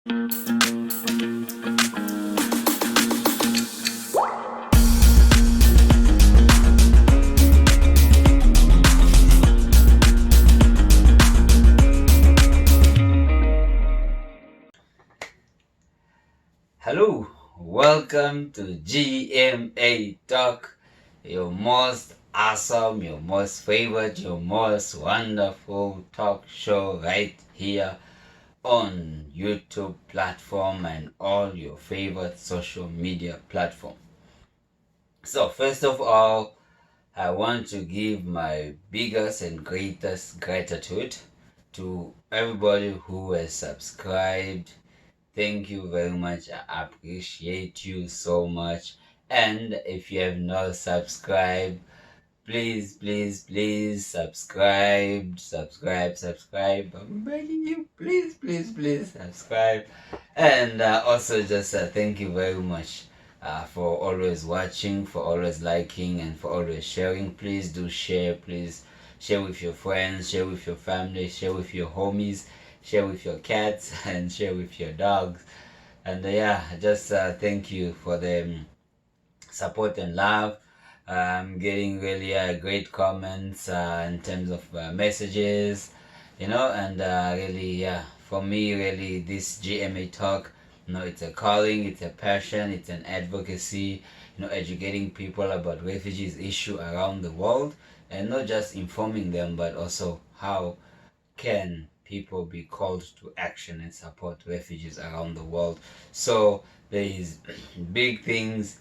Hello, welcome to GMA Talk, your most awesome, your most favorite, your most wonderful talk show right here on YouTube platform and all your favorite social media platform. So first of all, I want to give my biggest and greatest gratitude to everybody who has subscribed. Thank you very much. I appreciate you so much. And if you have not subscribed, please subscribe. I'm begging you, please subscribe. And also just thank you very much for always watching, for always liking, and for always sharing. Please do share. Please share with your friends, share with your family, share with your homies, share with your cats, and share with your dogs. And just thank you for the support and love. I'm getting really great comments in terms of messages, and really, for me, really, this GMA talk, it's a calling, it's a passion, it's an advocacy, educating people about refugees issue around the world, and not just informing them, but also how can people be called to action and support refugees around the world. So there is big things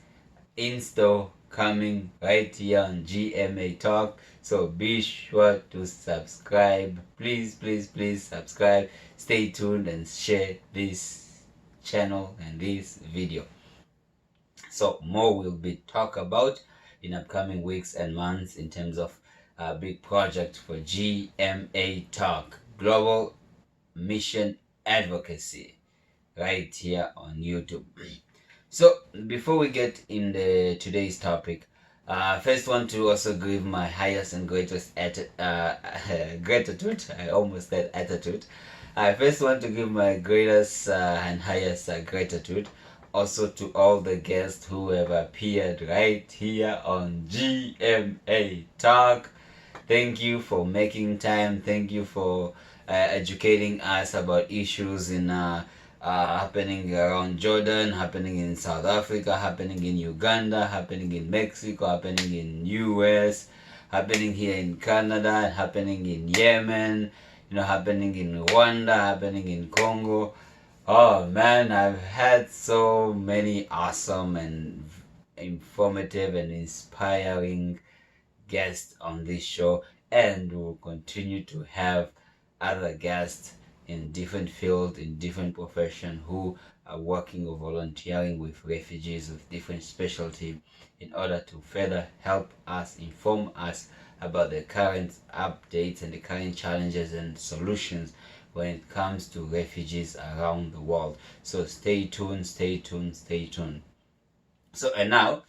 in store coming right here on GMA Talk. So be sure to subscribe. Please subscribe. Stay tuned and share this channel and this video. So more will be talked about in upcoming weeks and months in terms of a big project for GMA Talk, Global Mission Advocacy, right here on YouTube. So before we get in today's topic, first want to also give my highest and greatest gratitude. I almost said attitude. I first want to give my greatest and highest gratitude also to all the guests who have appeared right here on GMA Talk. Thank you for making time. Thank you for educating us about issues in happening around Jordan, happening in South Africa, happening in Uganda, happening in Mexico, happening in US, happening here in Canada, happening in Yemen, happening in Rwanda, happening in Congo. Oh man, I've had so many awesome and informative and inspiring guests on this show, and we'll continue to have other guests in different fields, in different professions, who are working or volunteering with refugees with different specialty in order to further help us, inform us about the current updates and the current challenges and solutions when it comes to refugees around the world. So stay tuned. So and now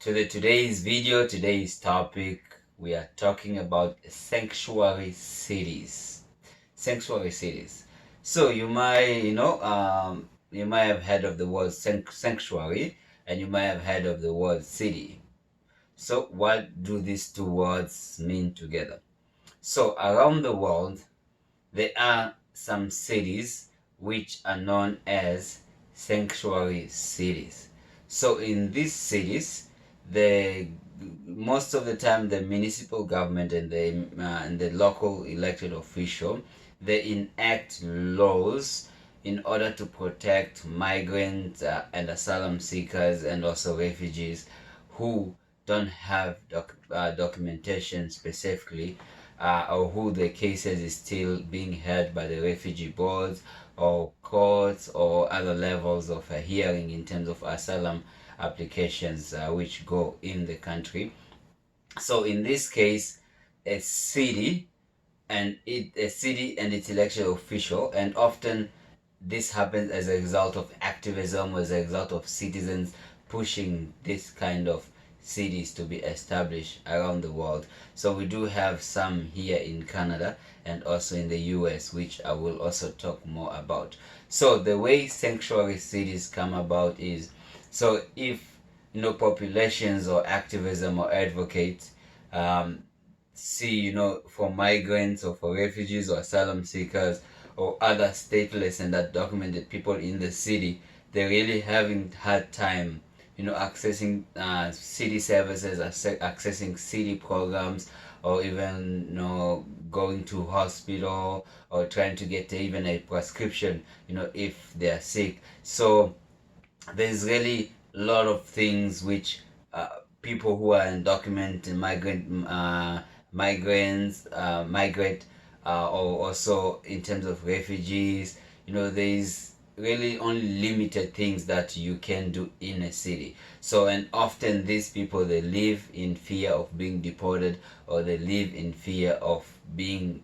to today's video, today's topic, we are talking about sanctuary cities. Sanctuary cities. So you might, you might have heard of the word sanctuary, and you might have heard of the word city. So what do these two words mean together? So around the world, there are some cities which are known as sanctuary cities. So in these cities, the most of the time the municipal government and the local elected official, they enact laws in order to protect migrants and asylum seekers and also refugees who don't have documentation specifically, or who the cases is still being heard by the refugee boards or courts or other levels of hearing in terms of asylum applications which go in the country. So in this case, a city and its elected official, and often this happens as a result of activism, as a result of citizens pushing this kind of cities to be established around the world. So we do have some here in Canada and also in the US, which I will also talk more about. So the way sanctuary cities come about is, so if populations or activism or advocates um, see, for migrants or for refugees or asylum seekers or other stateless and undocumented people in the city, they're really having hard time, accessing city services, accessing city programs, or even, going to hospital or trying to get even a prescription, if they're sick. So there's really a lot of things which people who are undocumented migrants migrate, or also in terms of refugees. There's really only limited things that you can do in a city. So, and often these people, they live in fear of being deported, or they live in fear of being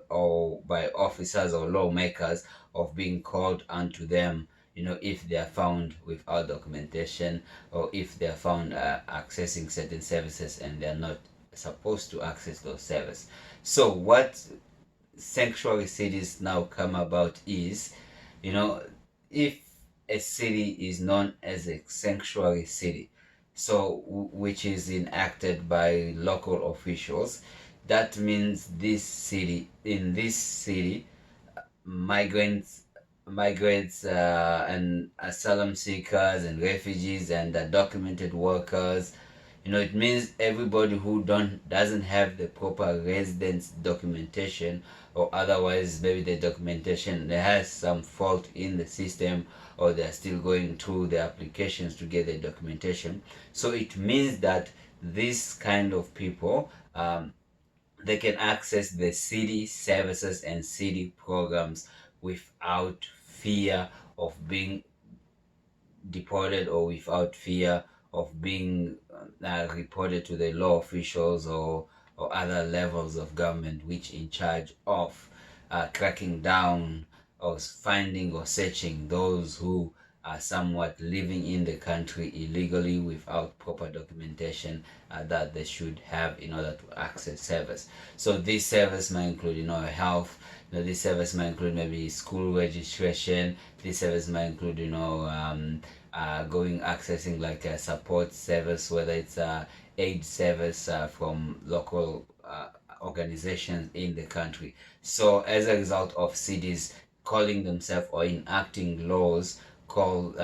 or by officers or lawmakers, of being called unto them, if they are found without documentation, or if they are found accessing certain services and they are not supposed to access those services. So what sanctuary cities now come about is, you know, if a city is known as a sanctuary city, so which is enacted by local officials, that means this city, migrants and asylum seekers and refugees and documented workers, it means everybody who doesn't have the proper residence documentation, or otherwise maybe the documentation there has some fault in the system, or they're still going through the applications to get the documentation. So it means that this kind of people, they can access the city services and city programs without fear of being deported, or without fear of being reported to the law officials, or other levels of government which in charge of cracking down or finding or searching those who are somewhat living in the country illegally without proper documentation that they should have in order to access service. So this service might include, health. This service might include maybe school registration. This service might include, going accessing like a support service, whether it's aid service from local organizations in the country. So as a result of cities calling themselves or enacting laws called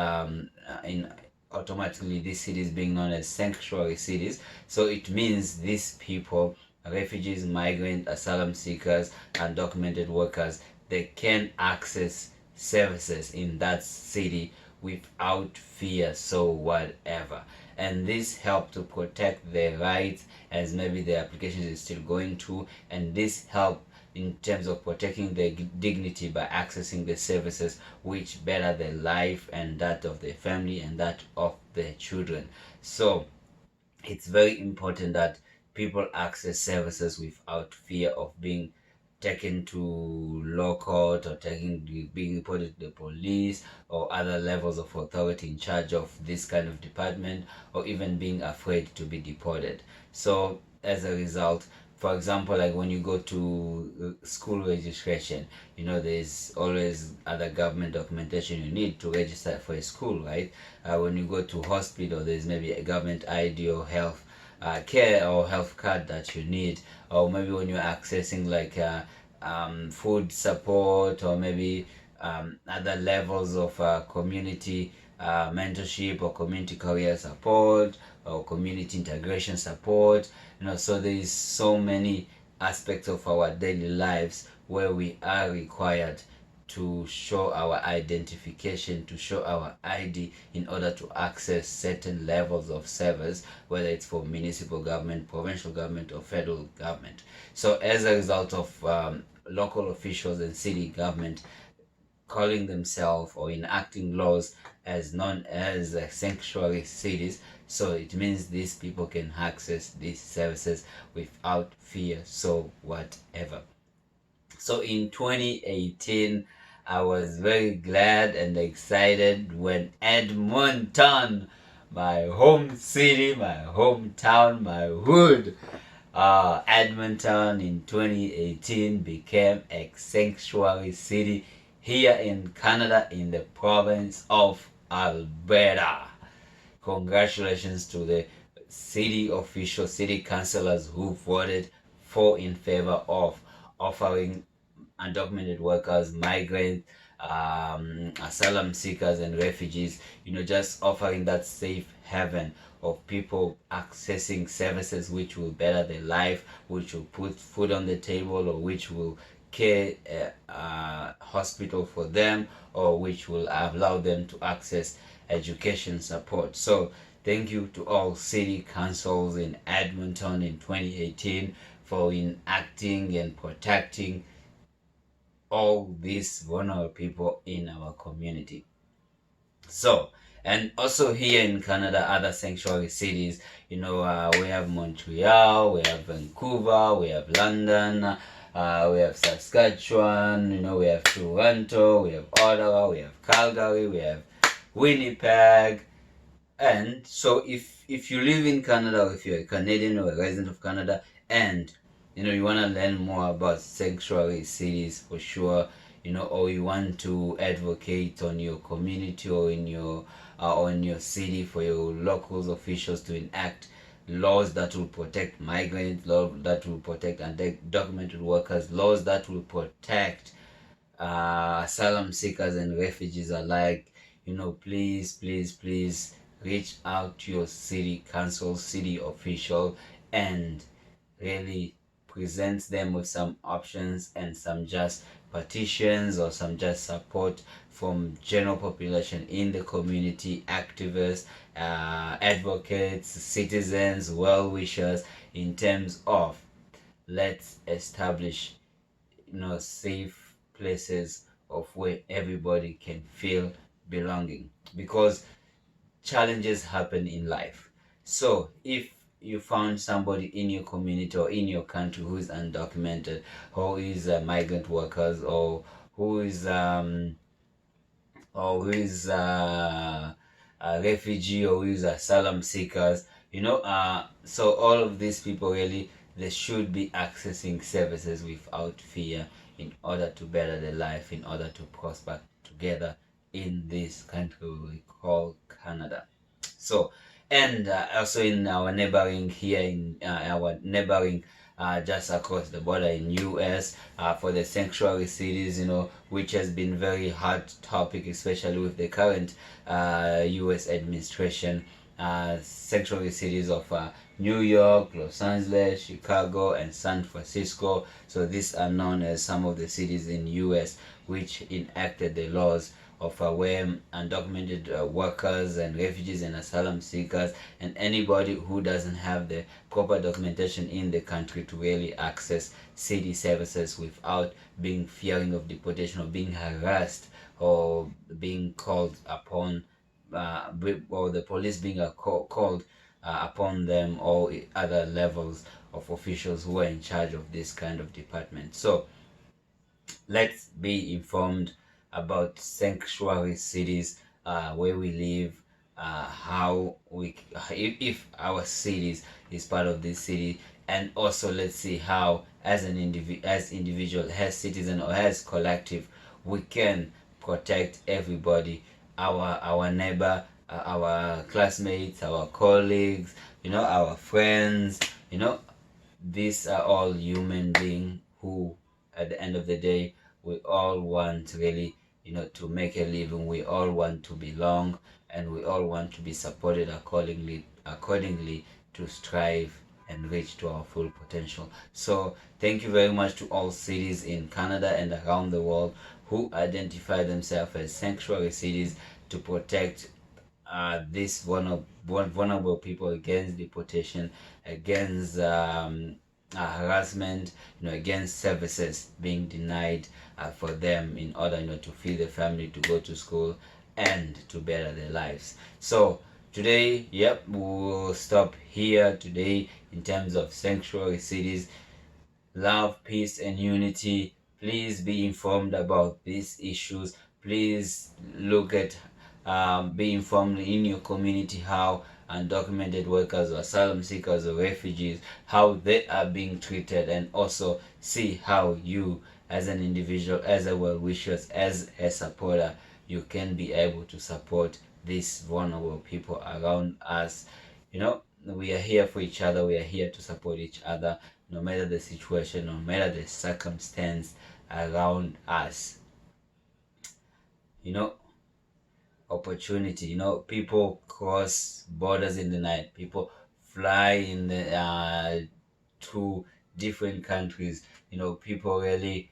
in automatically these cities being known as sanctuary cities, so it means these people, refugees, migrant, asylum seekers, undocumented workers, they can access services in that city without fear, so whatever. And this help to protect their rights, as maybe the application is still going through, and this help in terms of protecting their dignity by accessing the services which better their life and that of their family and that of their children. So it's very important that people access services without fear of being taken to law court, or being reported to the police or other levels of authority in charge of this kind of department, or even being afraid to be deported. So as a result, for example, like when you go to school registration, there's always other government documentation you need to register for a school, right? When you go to hospital, there's maybe a government ID or health care or health card that you need. Or maybe when you're accessing like food support, or maybe other levels of community mentorship, or community career support, or community integration support. So there is so many aspects of our daily lives where we are required to show our identification, to show our ID in order to access certain levels of service, whether it's for municipal government, provincial government, or federal government. So as a result of local officials and city government calling themselves or enacting laws as known as sanctuary cities, so it means these people can access these services without fear, so whatever. So in 2018, I was very glad and excited when Edmonton my home city, my hometown, my hood. Edmonton in 2018 became a sanctuary city here in Canada in the province of Alberta. Congratulations to the city officials, city councillors who voted for in favor of offering undocumented workers, migrants, asylum seekers, and refugees, just offering that safe haven of people accessing services which will better their life, which will put food on the table, or which will care hospital for them, or which will allow them to access education support. So thank you to all city councils in Edmonton in 2018 for enacting and protecting all these vulnerable people in our community. So, and also here in Canada, other sanctuary cities, we have Montreal, we have Vancouver, we have London, we have Saskatchewan, we have Toronto, we have Ottawa, we have Calgary, we have Winnipeg. And so if you live in Canada, or if you're a Canadian or a resident of Canada, and you want to learn more about sanctuary cities, for sure, or you want to advocate on your community or in your city for your local officials to enact laws that will protect migrants, laws that will protect undocumented workers, laws that will protect asylum seekers and refugees alike, please, please, please reach out to your city council, city official, and really present them with some options and some just petitions or some just support from general population in the community, activists, advocates, citizens, well-wishers, in terms of let's establish safe places of where everybody can feel belonging, because challenges happen in life. So if you found somebody in your community or in your country who is undocumented, who is migrant workers, or who is a refugee, or who is asylum seekers, so all of these people really, they should be accessing services without fear, in order to better their life, in order to prosper together in this country we call Canada. So, and also in our neighboring here in our neighboring just across the border in US, for the sanctuary cities, which has been very hot topic, especially with the current US administration. Sanctuary cities of New York, Los Angeles, Chicago, and San Francisco. So these are known as some of the cities in US which enacted the laws of where undocumented workers and refugees and asylum seekers and anybody who doesn't have the proper documentation in the country to really access city services without being fearing of deportation or being harassed or being called upon, or the police being called upon them, or other levels of officials who are in charge of this kind of department. So let's be informed about sanctuary cities, where we live, how we, if our cities is part of this city, and also let's see how as an individual, as citizen, or as collective, we can protect everybody, our neighbor, our classmates, our colleagues, our friends. These are all human beings who, at the end of the day, we all want really, to make a living. We all want to belong, and we all want to be supported accordingly to strive and reach to our full potential. So thank you very much to all cities in Canada and around the world who identify themselves as sanctuary cities to protect these vulnerable people against deportation, against harassment, against services being denied for them, in order, to feed the family, to go to school, and to better their lives. So today, yep, we'll stop here today in terms of sanctuary cities. Love, peace, and unity. Please be informed about these issues. Please look at be informed in your community how undocumented workers or asylum seekers or refugees, how they are being treated, and also see how you as an individual, as a well-wisher, as a supporter, you can be able to support these vulnerable people around us. You know, we are here for each other, we are here to support each other, no matter the situation, no matter the circumstance around us. You know, opportunity. You know, people cross borders in the night. People fly in the to different countries. You know, people really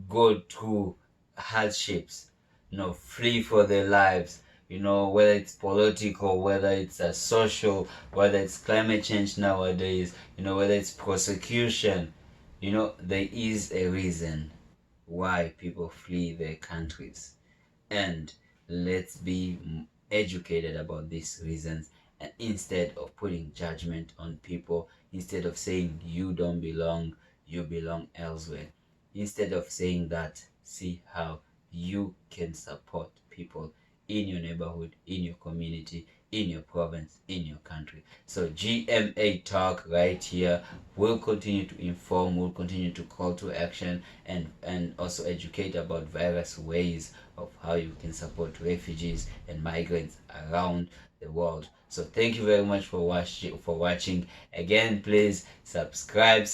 go through hardships. You know, flee for their lives. You know, whether it's political, whether it's social, whether it's climate change nowadays. You know, whether it's persecution. You know, there is a reason why people flee their countries, and let's be educated about these reasons, and instead of putting judgment on people, instead of saying you don't belong, you belong elsewhere, instead of saying that, see how you can support people in your neighborhood, in your community, in your province, in your country. So GMA Talk right here will continue to inform, will continue to call to action, and also educate about various ways of how you can support refugees and migrants around the world. So thank you very much for watching. Again, please subscribe,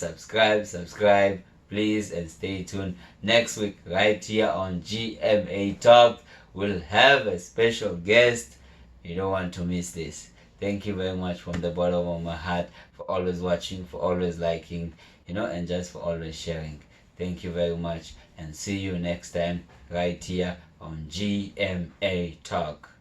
please, and stay tuned. Next week, right here on GMA Talk, we'll have a special guest. You don't want to miss this. Thank you very much from the bottom of my heart for always watching, for always liking, and just for always sharing. Thank you very much, and see you next time right here on GMA Talk.